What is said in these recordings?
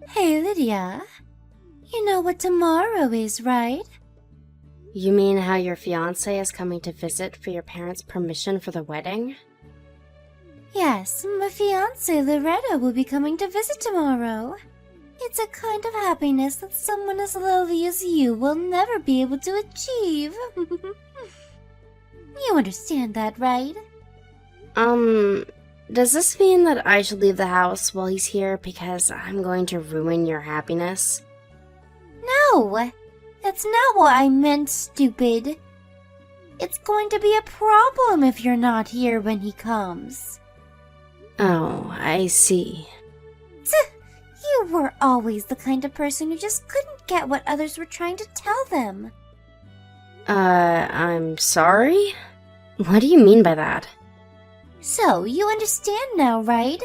Hey, Lydia. You know what tomorrow is, right? You mean how your fiancé is coming to visit for your parents' permission for the wedding? Yes, my fiancé Loretta will be coming to visit tomorrow. It's a kind of happiness that someone as lovely as you will never be able to achieve. You understand that, right? Does this mean that I should leave the house while he's here because I'm going to ruin your happiness? No! That's not what I meant, stupid. It's going to be a problem if you're not here when he comes. Oh, I see. You were always the kind of person who just couldn't get what others were trying to tell them. I'm sorry? What do you mean by that? So, you understand now, right?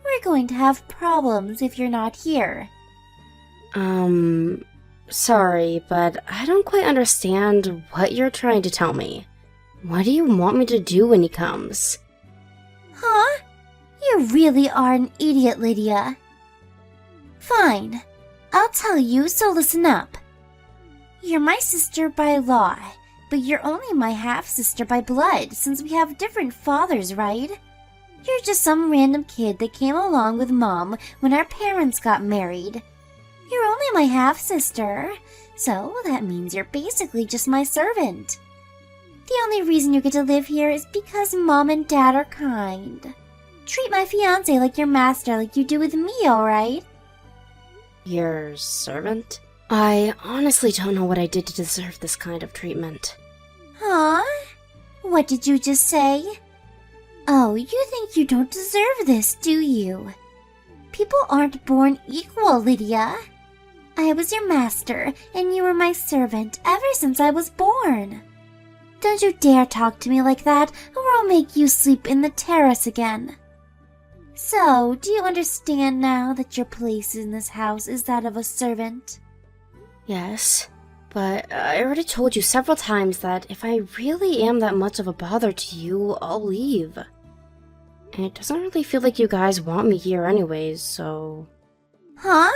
We're going to have problems if you're not here. Sorry, but I don't quite understand what you're trying to tell me. What do you want me to do when he comes? Huh? You really are an idiot, Lydia. Fine. I'll tell you, so listen up. You're my sister by law, but you're only my half-sister by blood since we have different fathers, right? You're just some random kid that came along with Mom when our parents got married. You're only my half-sister, so that means you're basically just my servant. The only reason you get to live here is because Mom and Dad are kind. Treat my fiancé like your master like you do with me, alright? Your servant? I honestly don't know what I did to deserve this kind of treatment. Huh? What did you just say? Oh, you think you don't deserve this, do you? People aren't born equal, Lydia. I was your master, and you were my servant ever since I was born. Don't you dare talk to me like that, or I'll make you sleep in the terrace again. So, do you understand now that your place in this house is that of a servant? Yes, but I already told you several times that if I really am that much of a bother to you, I'll leave. And it doesn't really feel like you guys want me here anyways, so... Huh?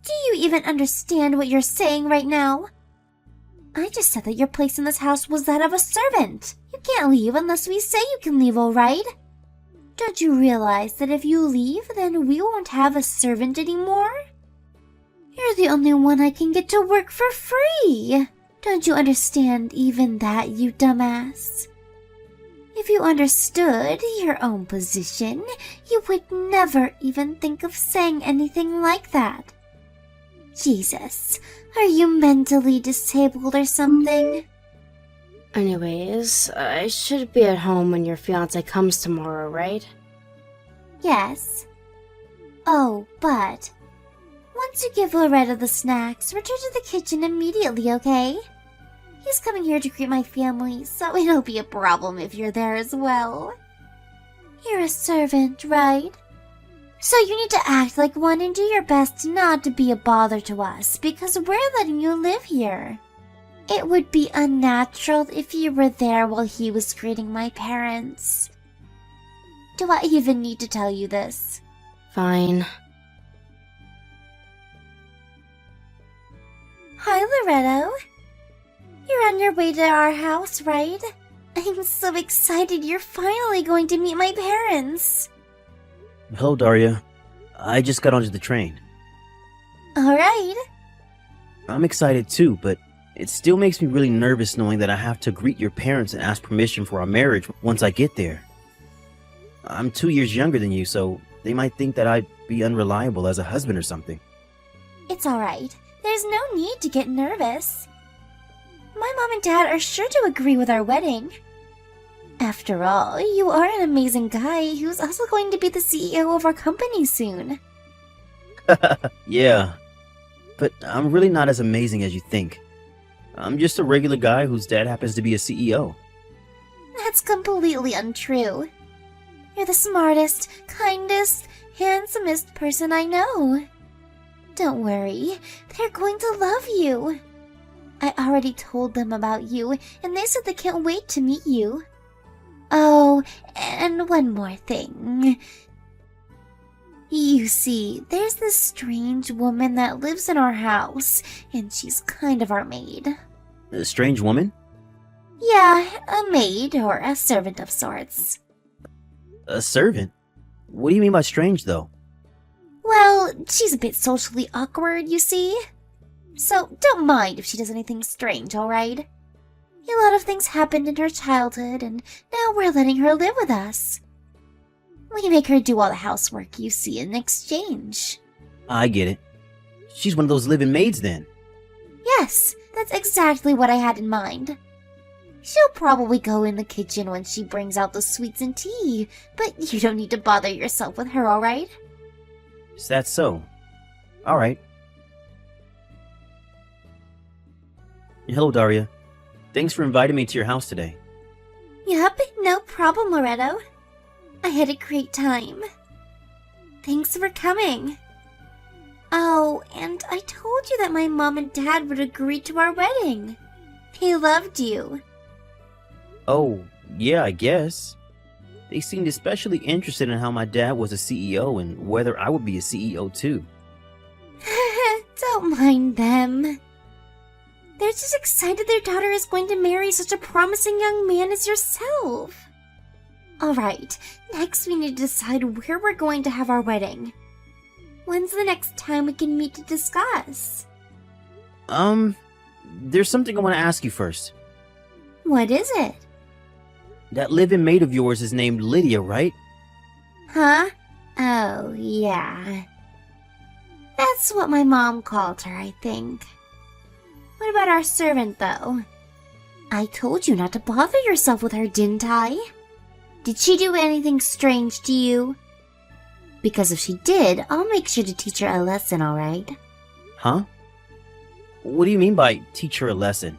Do you even understand what you're saying right now? I just said that your place in this house was that of a servant. You can't leave unless we say you can leave, alright? Don't you realize that if you leave, then we won't have a servant anymore? You're the only one I can get to work for free. Don't you understand even that, you dumbass? If you understood your own position, you would never even think of saying anything like that. Jesus, are you mentally disabled or something? Anyways, I should be at home when your fiancé comes tomorrow, right? Yes. Oh, but once you give Loretta the snacks, return to the kitchen immediately, okay? He's coming here to greet my family, so it'll be a problem if you're there as well. You're a servant, right? So you need to act like one and do your best not to be a bother to us, because we're letting you live here. It would be unnatural if you were there while he was greeting my parents. Do I even need to tell you this? Fine. Hi, Loretto. You're on your way to our house, right? I'm so excited you're finally going to meet my parents. Hello, Daria. I just got onto the train. Alright. I'm excited too, but it still makes me really nervous knowing that I have to greet your parents and ask permission for our marriage once I get there. I'm 2 years younger than you, so they might think that I'd be unreliable as a husband or something. It's alright. There's no need to get nervous. My mom and dad are sure to agree with our wedding. After all, you are an amazing guy who's also going to be the CEO of our company soon. Yeah, but I'm really not as amazing as you think. I'm just a regular guy whose dad happens to be a CEO. That's completely untrue. You're the smartest, kindest, handsomest person I know. Don't worry, they're going to love you. I already told them about you, and they said they can't wait to meet you. Oh, and one more thing. You see, there's this strange woman that lives in our house, and she's kind of our maid. A strange woman? Yeah, a maid or a servant of sorts. A servant? What do you mean by strange, though? Well, she's a bit socially awkward, you see. So don't mind if she does anything strange, alright? A lot of things happened in her childhood, and now we're letting her live with us. We make her do all the housework, you see, in exchange. I get it. She's one of those living maids, then. Yes, that's exactly what I had in mind. She'll probably go in the kitchen when she brings out the sweets and tea, but you don't need to bother yourself with her, alright? Is that so? Alright. Hello, Daria. Thanks for inviting me to your house today. Yup, no problem, Loretto. I had a great time. Thanks for coming. Oh, and I told you that my mom and dad would agree to our wedding. They loved you. Oh, yeah, I guess. They seemed especially interested in how my dad was a CEO and whether I would be a CEO too. Don't mind them. They're just excited their daughter is going to marry such a promising young man as yourself. Alright, next we need to decide where we're going to have our wedding. When's the next time we can meet to discuss? There's something I want to ask you first. What is it? That live-in maid of yours is named Lydia, right? Huh? Oh, yeah. That's what my mom called her, I think. What about our servant, though? I told you not to bother yourself with her, didn't I? Did she do anything strange to you? Because if she did, I'll make sure to teach her a lesson, alright? Huh? What do you mean by teach her a lesson?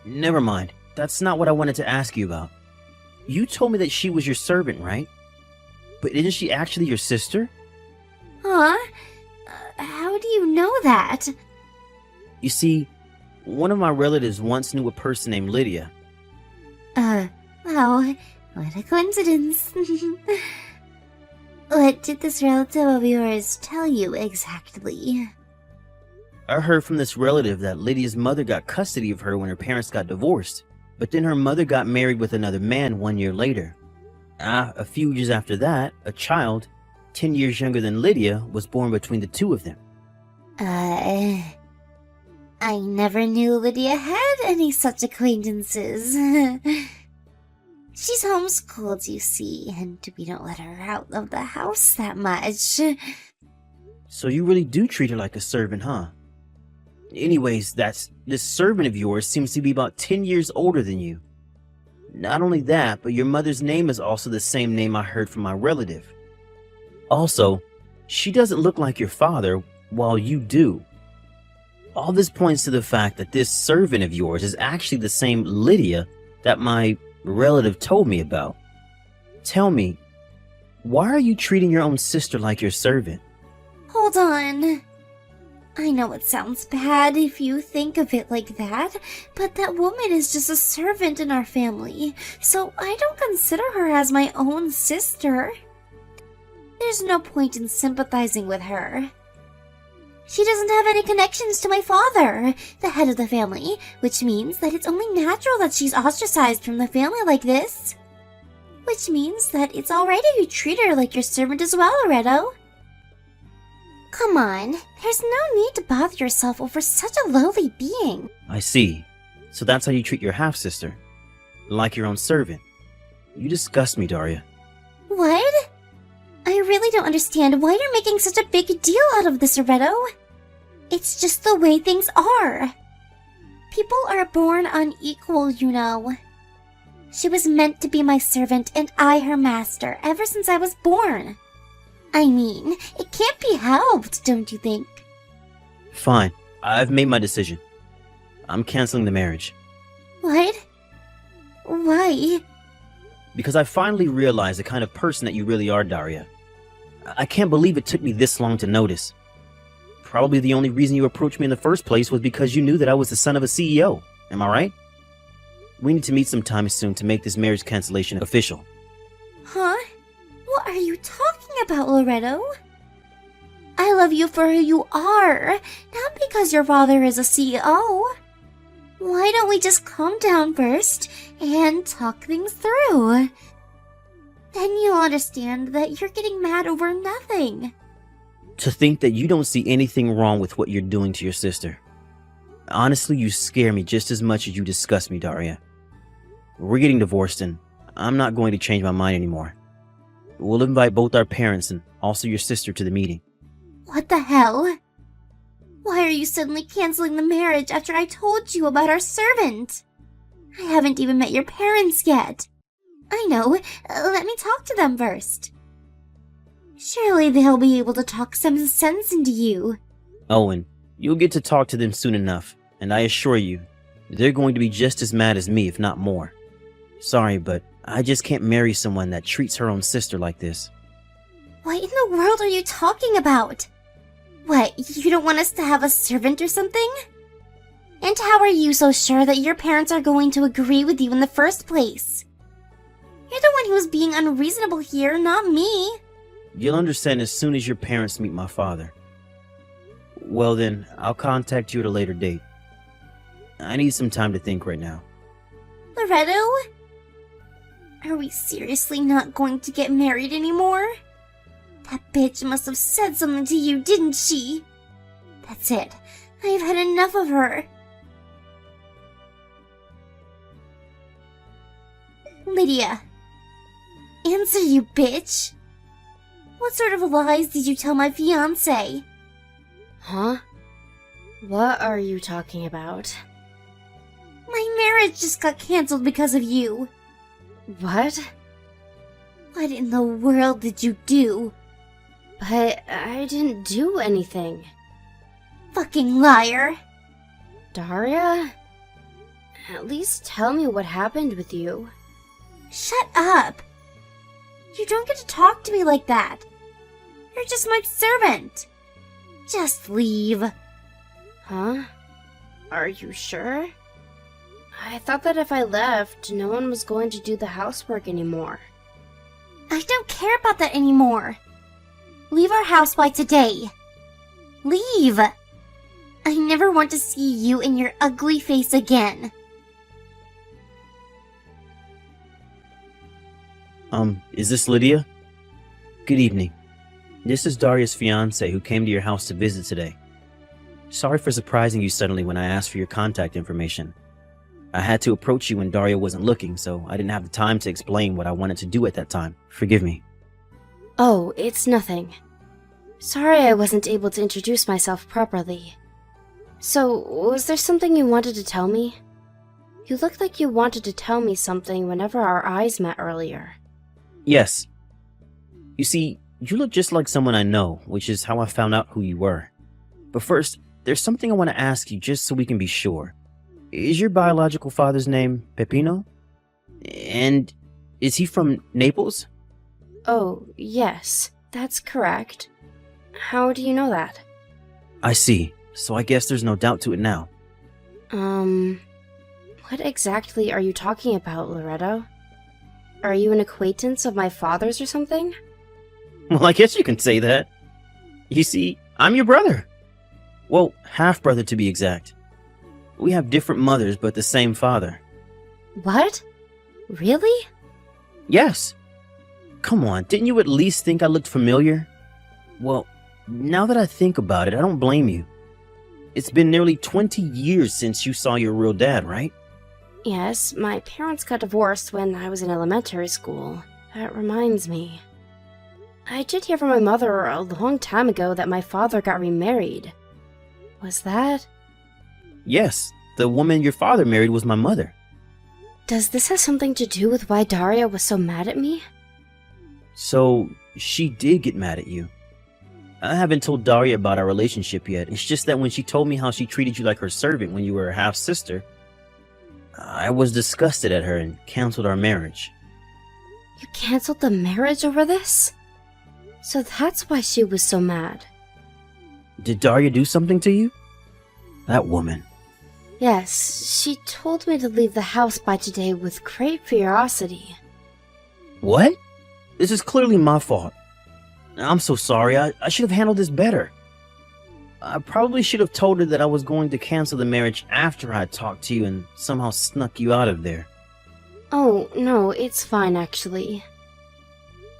Never mind. That's not what I wanted to ask you about. You told me that she was your servant, right? But isn't she actually your sister? Huh? How do you know that? You see, one of my relatives once knew a person named Lydia. Oh, what a coincidence. What did this relative of yours tell you exactly? I heard from this relative that Lydia's mother got custody of her when her parents got divorced, but then her mother got married with another man 1 year later. A few years after that, a child, 10 years younger than Lydia, was born between the two of them. I never knew Lydia had any such acquaintances. She's homeschooled, you see, and we don't let her out of the house that much. So you really do treat her like a servant, huh? Anyways, this servant of yours seems to be about 10 years older than you. Not only that, but your mother's name is also the same name I heard from my relative. Also, she doesn't look like your father, while you do. All this points to the fact that this servant of yours is actually the same Lydia that my relative told me about. Tell me, why are you treating your own sister like your servant? Hold on. I know it sounds bad if you think of it like that, but that woman is just a servant in our family, so I don't consider her as my own sister. There's no point in sympathizing with her. She doesn't have any connections to my father, the head of the family, which means that it's only natural that she's ostracized from the family like this. Which means that it's alright if you treat her like your servant as well, Loretto. Come on, there's no need to bother yourself over such a lowly being. I see. So that's how you treat your half-sister. Like your own servant. You disgust me, Daria. What? I really don't understand why you're making such a big deal out of this, Loretto. It's just the way things are. People are born unequal, you know. She was meant to be my servant and I her master ever since I was born. I mean, it can't be helped, don't you think? Fine. I've made my decision. I'm canceling the marriage. What? Why? Because I finally realized the kind of person that you really are, Daria. I can't believe it took me this long to notice. Probably the only reason you approached me in the first place was because you knew that I was the son of a CEO. Am I right? We need to meet sometime soon to make this marriage cancellation official. Huh? What are you talking about, Loretto? I love you for who you are, not because your father is a CEO. Why don't we just calm down first and talk things through? Then you'll understand that you're getting mad over nothing. To think that you don't see anything wrong with what you're doing to your sister. Honestly, you scare me just as much as you disgust me, Daria. We're getting divorced and I'm not going to change my mind anymore. We'll invite both our parents and also your sister to the meeting. What the hell? Why are you suddenly canceling the marriage after I told you about our servant? I haven't even met your parents yet. I know, let me talk to them first. Surely they'll be able to talk some sense into you. Owen, you'll get to talk to them soon enough, and I assure you, they're going to be just as mad as me, if not more. Sorry, but I just can't marry someone that treats her own sister like this. What in the world are you talking about? What, you don't want us to have a servant or something? And how are you so sure that your parents are going to agree with you in the first place? You're the one who's being unreasonable here, not me. You'll understand as soon as your parents meet my father. Well then, I'll contact you at a later date. I need some time to think right now. Loretto? Are we seriously not going to get married anymore? That bitch must have said something to you, didn't she? That's it. I've had enough of her. Lydia. Answer, you bitch. What sort of lies did you tell my fiancé? Huh? What are you talking about? My marriage just got cancelled because of you. What? What in the world did you do? But I didn't do anything. Fucking liar. Daria? At least tell me what happened with you. Shut up. You don't get to talk to me like that. You're just my servant. Just leave. Huh? Are you sure? I thought that if I left, no one was going to do the housework anymore. I don't care about that anymore. Leave our house by today. Leave. I never want to see you and your ugly face again. Is this Lydia? Good evening. This is Daria's fiancé who came to your house to visit today. Sorry for surprising you suddenly when I asked for your contact information. I had to approach you when Daria wasn't looking, so I didn't have the time to explain what I wanted to do at that time. Forgive me. Oh, it's nothing. Sorry I wasn't able to introduce myself properly. So, was there something you wanted to tell me? You looked like you wanted to tell me something whenever our eyes met earlier. Yes. You see, you look just like someone I know, which is how I found out who you were. But first, there's something I want to ask you just so we can be sure. Is your biological father's name Peppino? And is he from Naples? Oh, yes, that's correct. How do you know that? I see. So I guess there's no doubt to it now. What exactly are you talking about, Loretto? Are you an acquaintance of my father's or something? Well, I guess you can say that. You see, I'm your brother. Well, half-brother to be exact. We have different mothers, but the same father. What? Really? Yes. Come on, didn't you at least think I looked familiar? Well, now that I think about it, I don't blame you. It's been nearly 20 years since you saw your real dad, right? Yes, my parents got divorced when I was in elementary school. That reminds me. I did hear from my mother a long time ago that my father got remarried. Was that? Yes, the woman your father married was my mother. Does this have something to do with why Daria was so mad at me? So, she did get mad at you. I haven't told Daria about our relationship yet. It's just that when she told me how she treated you like her servant when you were her half-sister, I was disgusted at her and canceled our marriage. You canceled the marriage over this? So that's why she was so mad. Did Daria do something to you? That woman. Yes, she told me to leave the house by today with great ferocity. What? This is clearly my fault. I'm so sorry. I should have handled this better. I probably should have told her that I was going to cancel the marriage after I talked to you and somehow snuck you out of there. Oh, no, it's fine actually.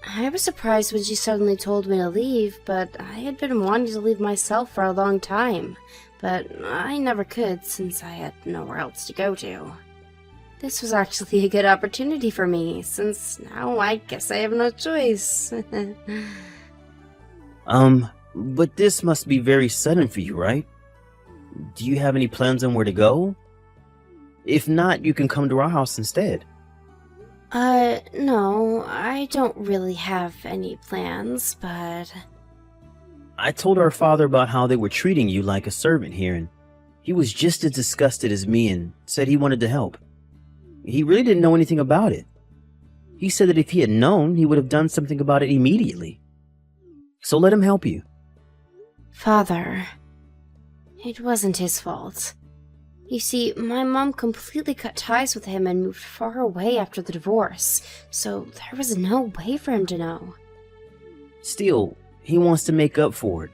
I was surprised when she suddenly told me to leave, but I had been wanting to leave myself for a long time. But I never could since I had nowhere else to go to. This was actually a good opportunity for me, since now I guess I have no choice. But this must be very sudden for you, right? Do you have any plans on where to go? If not, you can come to our house instead. No, I don't really have any plans, but... I told our father about how they were treating you like a servant here, and he was just as disgusted as me and said he wanted to help. He really didn't know anything about it. He said that if he had known, he would have done something about it immediately. So let him help you. Father, it wasn't his fault. You see, my mom completely cut ties with him and moved far away after the divorce, so there was no way for him to know. Still, he wants to make up for it.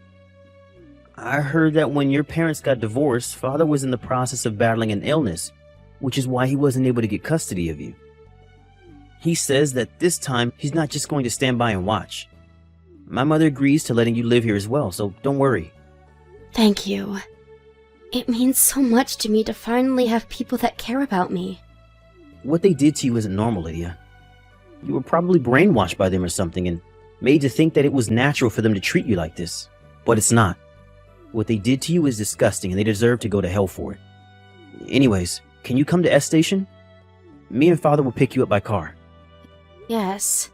I heard that when your parents got divorced, Father was in the process of battling an illness, which is why he wasn't able to get custody of you. He says that this time he's not just going to stand by and watch. My mother agrees to letting you live here as well, so don't worry. Thank you. It means so much to me to finally have people that care about me. What they did to you isn't normal, Lydia. You were probably brainwashed by them or something and made to think that it was natural for them to treat you like this. But it's not. What they did to you is disgusting and they deserve to go to hell for it. Anyways, can you come to S Station? Me and Father will pick you up by car. Yes.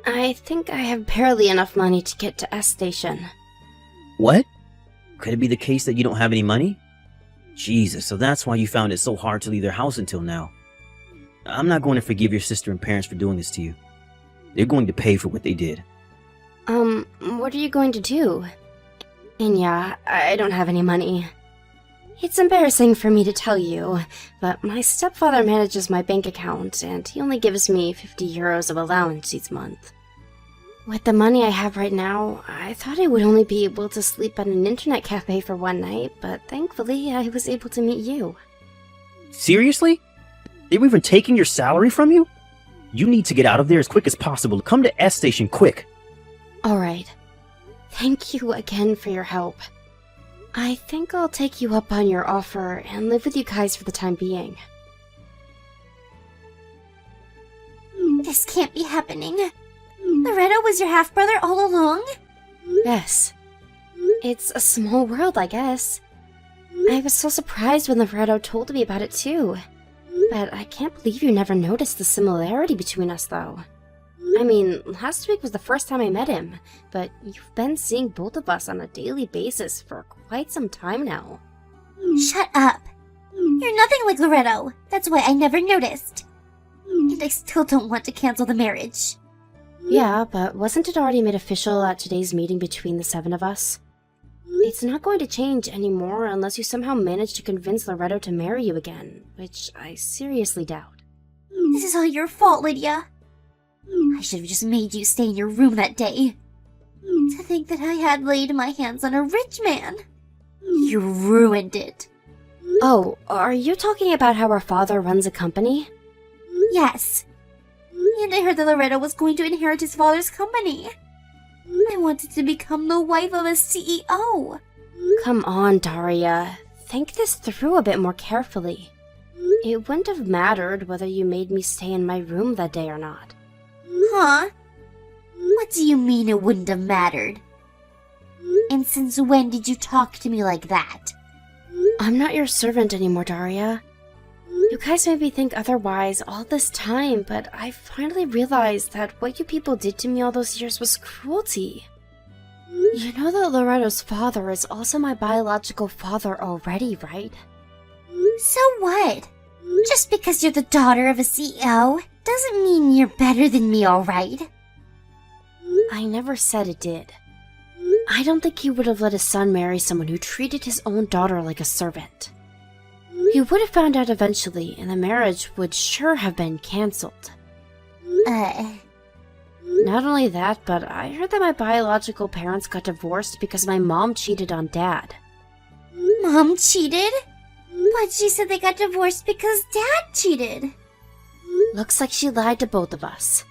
I think I have barely enough money to get to S Station. What? Could it be the case that you don't have any money? Jesus, so that's why you found it so hard to leave their house until now. I'm not going to forgive your sister and parents for doing this to you. They're going to pay for what they did. What are you going to do? And yeah, I don't have any money. It's embarrassing for me to tell you, but my stepfather manages my bank account, and he only gives me 50 euros of allowance each month. With the money I have right now, I thought I would only be able to sleep at an internet cafe for one night, but thankfully I was able to meet you. Seriously? They were even taking your salary from you? You need to get out of there as quick as possible. Come to S Station quick. Alright. Thank you again for your help. I think I'll take you up on your offer and live with you guys for the time being. This can't be happening. Loretto was your half-brother all along? Yes. It's a small world, I guess. I was so surprised when Loretto told me about it too. But I can't believe you never noticed the similarity between us, though. I mean, last week was the first time I met him, but you've been seeing both of us on a daily basis for quite some time now. Shut up. You're nothing like Loretto. That's why I never noticed. And I still don't want to cancel the marriage. Yeah, but wasn't it already made official at today's meeting between the 7 of us? It's not going to change anymore unless you somehow manage to convince Loretto to marry you again, which I seriously doubt. This is all your fault, Lydia. I should have just made you stay in your room that day. To think that I had laid my hands on a rich man. You ruined it. Oh, are you talking about how our father runs a company? Yes. And I heard that Loretto was going to inherit his father's company. I wanted to become the wife of a CEO. Come on, Daria. Think this through a bit more carefully. It wouldn't have mattered whether you made me stay in my room that day or not. Huh? What do you mean it wouldn't have mattered? And since when did you talk to me like that? I'm not your servant anymore, Daria. You guys made me think otherwise all this time, but I finally realized that what you people did to me all those years was cruelty. You know that Loretto's father is also my biological father already, right? So what? Just because you're the daughter of a CEO doesn't mean you're better than me, alright? I never said it did. I don't think he would have let his son marry someone who treated his own daughter like a servant. He would have found out eventually, and the marriage would sure have been cancelled. Not only that, but I heard that my biological parents got divorced because my mom cheated on Dad. Mom cheated? But she said they got divorced because Dad cheated. Looks like she lied to both of us.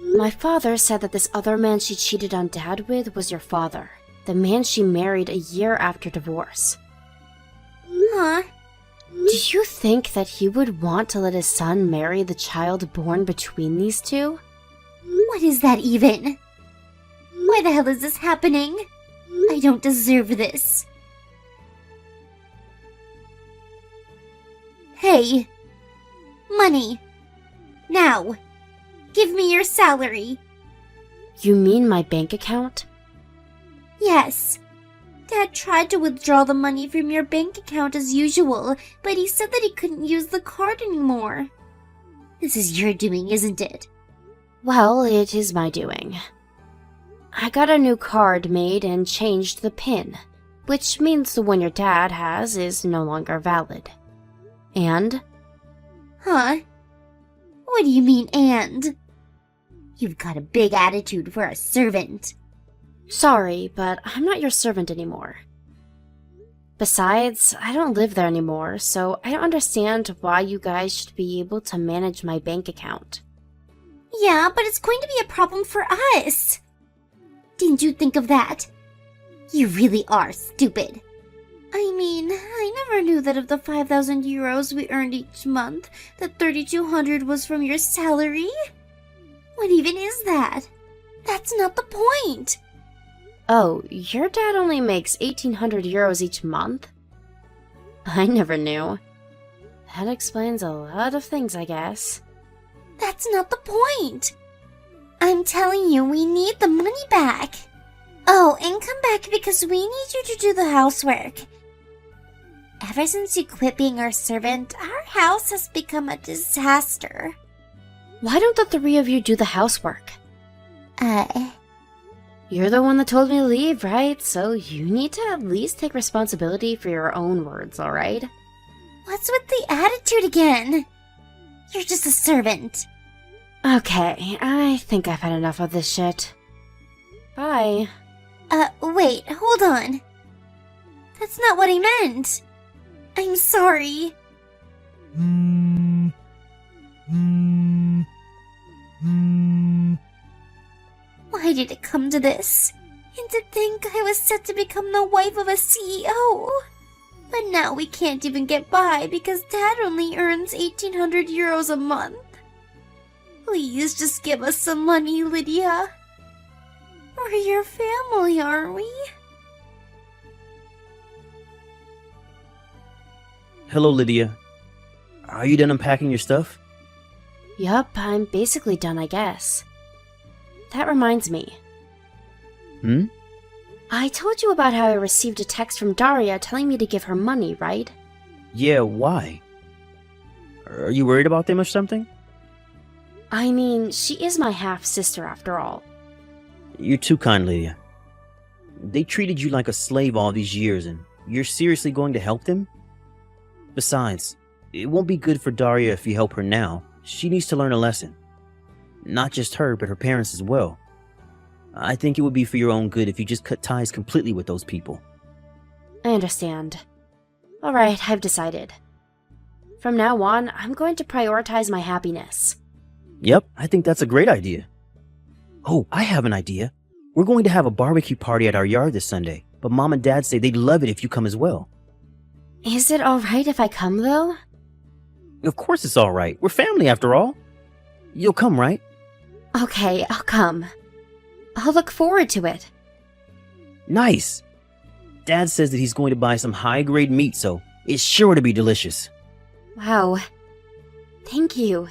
My father said that this other man she cheated on Dad with was your father, the man she married a year after divorce. Huh? Do you think that he would want to let his son marry the child born between these two? What is that even? Why the hell is this happening? I don't deserve this. Hey! Money! Now! Give me your salary! You mean my bank account? Yes. Dad tried to withdraw the money from your bank account as usual, but he said that he couldn't use the card anymore. This is your doing, isn't it? Well, it is my doing. I got a new card made and changed the PIN, which means the one your dad has is no longer valid. And? Huh? What do you mean, and? You've got a big attitude for a servant. Sorry, but I'm not your servant anymore. Besides, I don't live there anymore, so I don't understand why you guys should be able to manage my bank account. Yeah, but it's going to be a problem for us. Didn't you think of that? You really are stupid. I mean, I never knew that of the 5,000 euros we earned each month, that 3,200 was from your salary. What even is that? That's not the point. Oh, your dad only makes 1,800 euros each month? I never knew. That explains a lot of things, I guess. That's not the point. I'm telling you, we need the money back. Oh, and come back because we need you to do the housework. Ever since you quit being our servant, our house has become a disaster. Why don't the three of you do the housework? You're the one that told me to leave, right? So you need to at least take responsibility for your own words, alright? What's with the attitude again? You're just a servant. Okay, I think I've had enough of this shit. Bye. Wait, hold on. That's not what I meant. I'm sorry. Why did it come to this? And to think I was set to become the wife of a CEO. But now we can't even get by because Dad only earns 1,800 euros a month. Please just give us some money, Lydia. We're your family, aren't we? Hello, Lydia. Are you done unpacking your stuff? Yup, I'm basically done, I guess. That reminds me. I told you about how I received a text from Daria telling me to give her money, right? Yeah, why? Are you worried about them or something? I mean, she is my half-sister after all. You're too kind, Lydia. They treated you like a slave all these years, and you're seriously going to help them? Besides, it won't be good for Daria if you help her now. She needs to learn a lesson. Not just her, but her parents as well. I think it would be for your own good if you just cut ties completely with those people. I understand. Alright, I've decided. From now on, I'm going to prioritize my happiness. Yep, I think that's a great idea. Oh, I have an idea. We're going to have a barbecue party at our yard this Sunday, but Mom and Dad say they'd love it if you come as well. Is it alright if I come, though? Of course it's alright. We're family after all. You'll come, right? Okay, I'll come. I'll look forward to it. Nice. Dad says that he's going to buy some high-grade meat, so it's sure to be delicious. Wow. Thank you.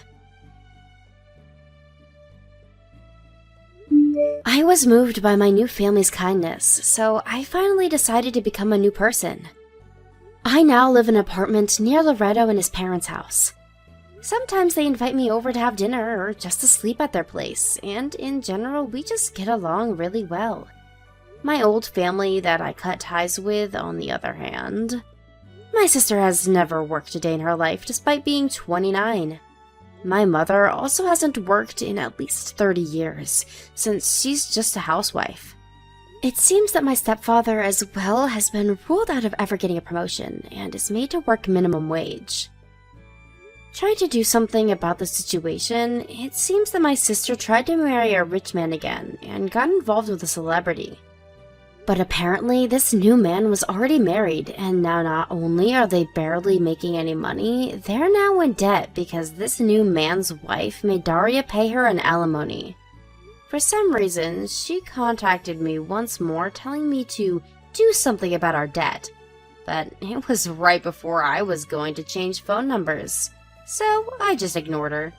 I was moved by my new family's kindness, so I finally decided to become a new person. I now live in an apartment near Loretto and his parents' house. Sometimes they invite me over to have dinner or just to sleep at their place, and in general, we just get along really well. My old family that I cut ties with, on the other hand. My sister has never worked a day in her life despite being 29. My mother also hasn't worked in at least 30 years, since she's just a housewife. It seems that my stepfather as well has been ruled out of ever getting a promotion and is made to work minimum wage. Trying to do something about the situation, it seems that my sister tried to marry a rich man again and got involved with a celebrity. But apparently this new man was already married, and now not only are they barely making any money, they're now in debt because this new man's wife made Daria pay her an alimony. For some reason, she contacted me once more telling me to do something about our debt, but it was right before I was going to change phone numbers, so I just ignored her.